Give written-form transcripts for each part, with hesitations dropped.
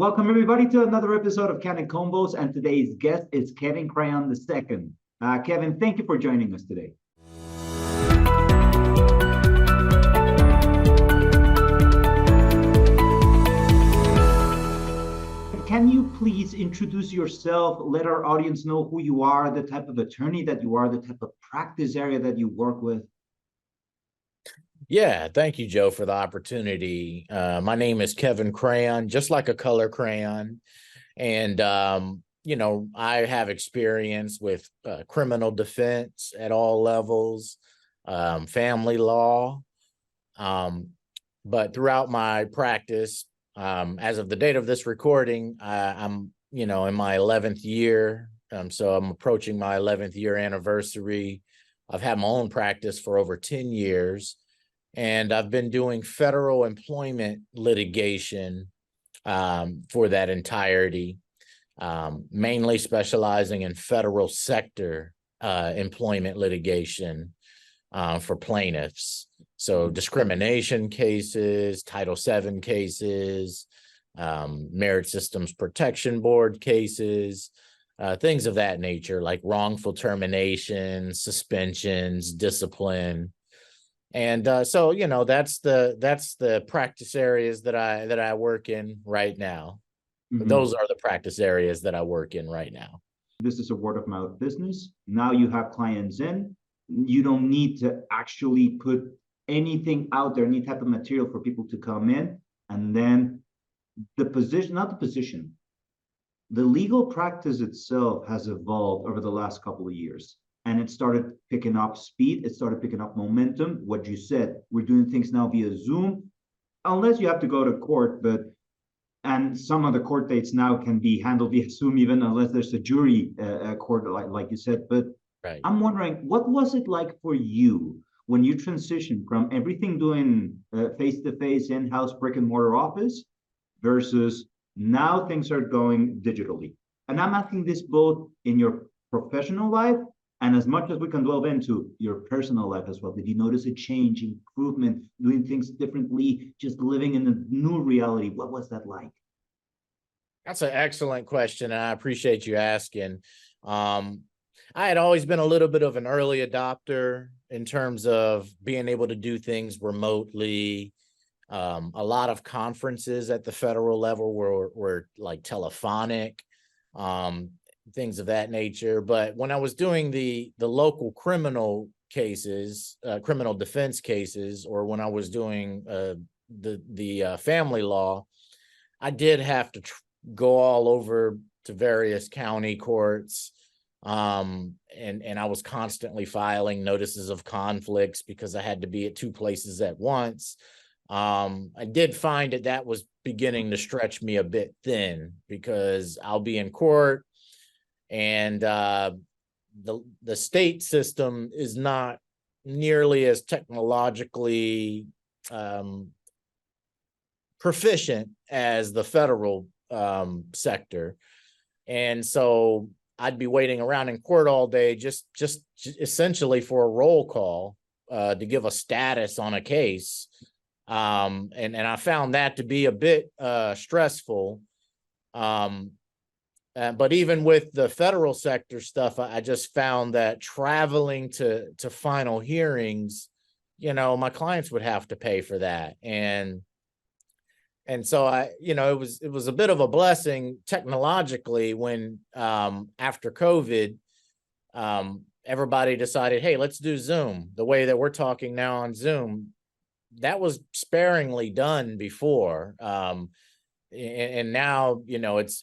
Welcome everybody to another episode of Candid Convos, and today's guest is Kevin Crayon II. Kevin, thank you for joining us today. Can you please introduce yourself, let our audience know who you are, the type of attorney that you are, the type of practice area that you work with? Yeah, thank you, Joe, for the opportunity. My name is Kevin Crayon, just like a color crayon. And, I have experience with criminal defense at all levels, family law. But throughout my practice, as of the date of this recording, I'm, in my 11th year. So I'm approaching my 11th year anniversary. I've had my own practice for over 10 years. And I've been doing federal employment litigation for that entirety, mainly specializing in federal sector employment litigation for plaintiffs. So discrimination cases, Title VII cases, Merit Systems Protection Board cases, things of that nature, like wrongful termination, suspensions, discipline. And so, that's the practice areas that I work in right now. Mm-hmm. Those are the practice areas that I work in right now. This is a word of mouth business. Now you have clients in. You don't need to actually put anything out there, any type of material for people to come in. And then the legal practice itself has evolved over the last couple of years. And it started picking up speed. It started picking up momentum. What you said, we're doing things now via Zoom, unless you have to go to court. And some of the court dates now can be handled via Zoom, even unless there's a jury court, like you said. But right. I'm wondering, what was it like for you when you transitioned from everything doing face-to-face, in-house, brick-and-mortar office versus now things are going digitally? And I'm asking this both in your professional life and as much as we can delve into your personal life as well. Did you notice a change, improvement, doing things differently, just living in a new reality? What was that like? That's an excellent question, and I appreciate you asking. I had always been a little bit of an early adopter in terms of being able to do things remotely. A lot of conferences at the federal level were like telephonic. Things of that nature. But when I was doing the local criminal cases, criminal defense cases, or when I was doing the family law, I did have to go all over to various county courts. And I was constantly filing notices of conflicts because I had to be at two places at once. I did find that was beginning to stretch me a bit thin because I'll be in court, and the state system is not nearly as technologically proficient as the federal sector. And so I'd be waiting around in court all day, just essentially for a roll call to give a status on a case. And I found that to be a bit stressful. But even with the federal sector stuff, I just found that traveling to final hearings, my clients would have to pay for that. And so it was a bit of a blessing technologically when after COVID, everybody decided, hey, let's do Zoom. The way that we're talking now on Zoom, that was sparingly done before. And now, it's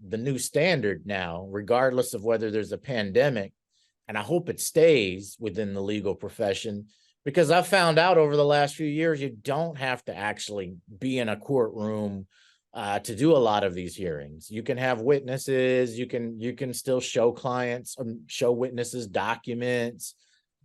the new standard now, regardless of whether there's a pandemic. And I hope it stays within the legal profession, because I've found out over the last few years, you don't have to actually be in a courtroom to do a lot of these hearings. You can have witnesses, you can still show clients, show witnesses documents.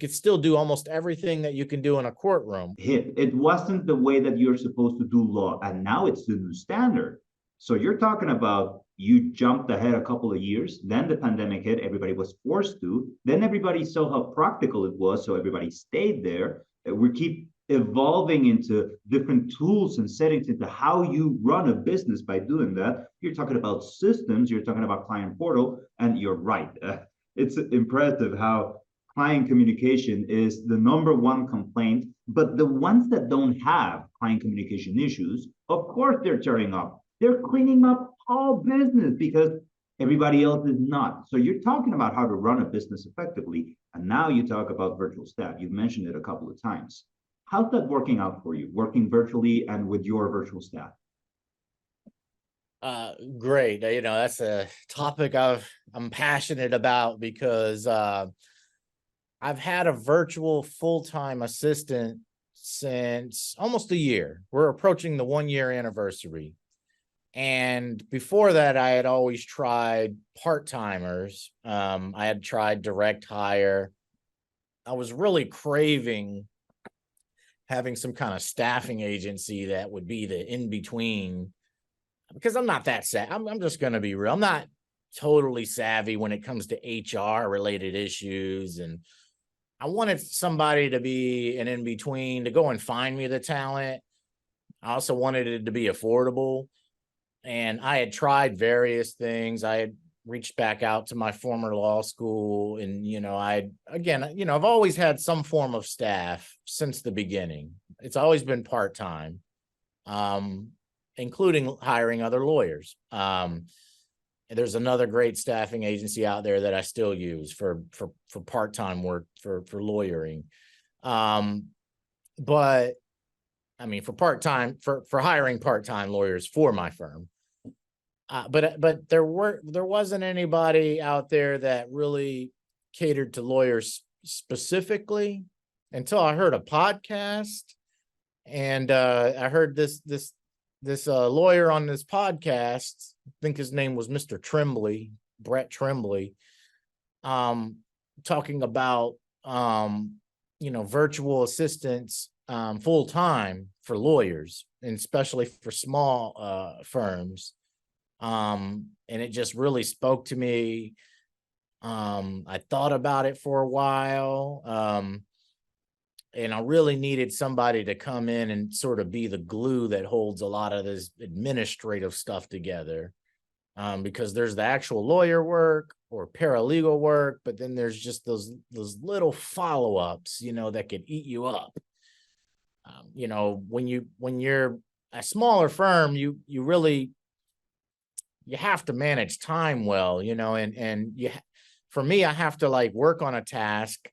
You can still do almost everything that you can do in a courtroom. It wasn't the way that you're supposed to do law, and now it's the new standard. So you're talking about you jumped ahead a couple of years, then the pandemic hit, everybody was forced to, then everybody saw how practical it was, so everybody stayed there. We keep evolving into different tools and settings into how you run a business by doing that. You're talking about systems, you're talking about client portal, and you're right. It's impressive how client communication is the number one complaint, but the ones that don't have client communication issues, of course they're turning up. They're cleaning up all business because everybody else is not. So you're talking about how to run a business effectively, and now you talk about virtual staff. You've mentioned it a couple of times. How's that working out for you, working virtually and with your virtual staff? Great. That's a topic I'm passionate about because I've had a virtual full-time assistant since almost a year. We're approaching the 1-year anniversary. And before that, I had always tried part-timers. I had tried direct hire. I was really craving having some kind of staffing agency that would be the in-between, because I'm not that savvy. I'm just going to be real. I'm not totally savvy when it comes to HR related issues. And I wanted somebody to be an in-between to go and find me the talent. I also wanted it to be affordable. And I had tried various things. I had reached back out to my former law school, and I've always had some form of staff since the beginning. It's always been part-time, including hiring other lawyers. There's another great staffing agency out there that I still use for part-time work for lawyering. But I mean, for part-time, for hiring part-time lawyers for my firm. But there wasn't anybody out there that really catered to lawyers specifically until I heard a podcast, and I heard this lawyer on this podcast. I think his name was Mr. Tremblay, Brett Tremblay, talking about virtual assistants full time for lawyers, and especially for small firms. And it just really spoke to me. I thought about it for a while. And I really needed somebody to come in and sort of be the glue that holds a lot of this administrative stuff together. Because there's the actual lawyer work or paralegal work, but then there's just those little follow-ups, that could eat you up. When you're a smaller firm, you have to manage time well, for me, I have to work on a task,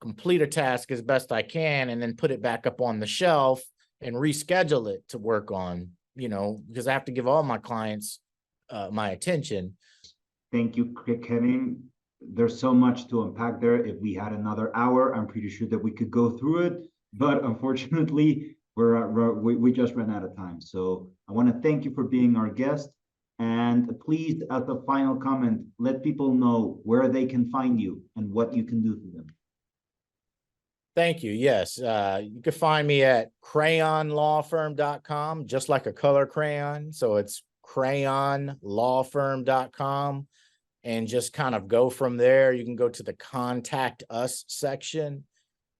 complete a task as best I can, and then put it back up on the shelf and reschedule it to work on, because I have to give all my clients my attention. Thank you, Kevin. There's so much to unpack there. If we had another hour, I'm pretty sure that we could go through it, but unfortunately, we just ran out of time. So I want to thank you for being our guest. And please, as a final comment, let people know where they can find you and what you can do for them. Thank you. Yes. You can find me at crayonlawfirm.com, just like a color crayon. So it's crayonlawfirm.com, and just kind of go from there. You can go to the contact us section,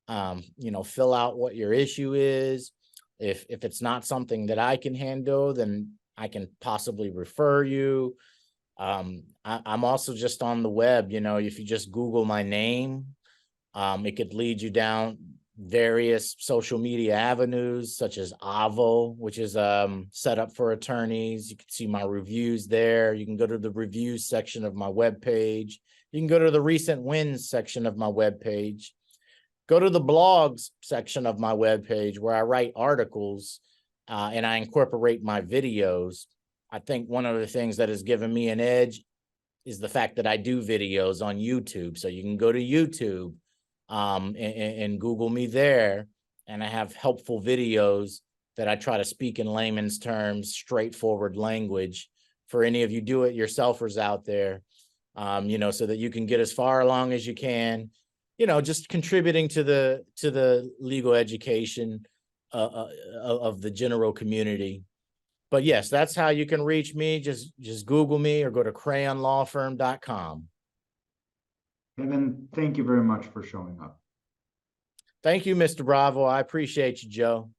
fill out what your issue is. If it's not something that I can handle, then I can possibly refer you. I'm also just on the web. If you just Google my name, it could lead you down various social media avenues, such as Avo, which is set up for attorneys. You can see my reviews there. You can go to the reviews section of my webpage. You can go to the recent wins section of my webpage. Go to the blogs section of my webpage, where I write articles and I incorporate my videos. I think one of the things that has given me an edge is the fact that I do videos on YouTube. So you can go to YouTube and Google me there, and I have helpful videos that I try to speak in layman's terms, straightforward language for any of you do-it-yourselfers out there, so that you can get as far along as you can, just contributing to the legal education of the general community. But yes, that's how you can reach me. Just Google me or go to crayonlawfirm.com. Kevin, thank you very much for showing up. Thank you, Mr. Bravo. I appreciate you, Joe.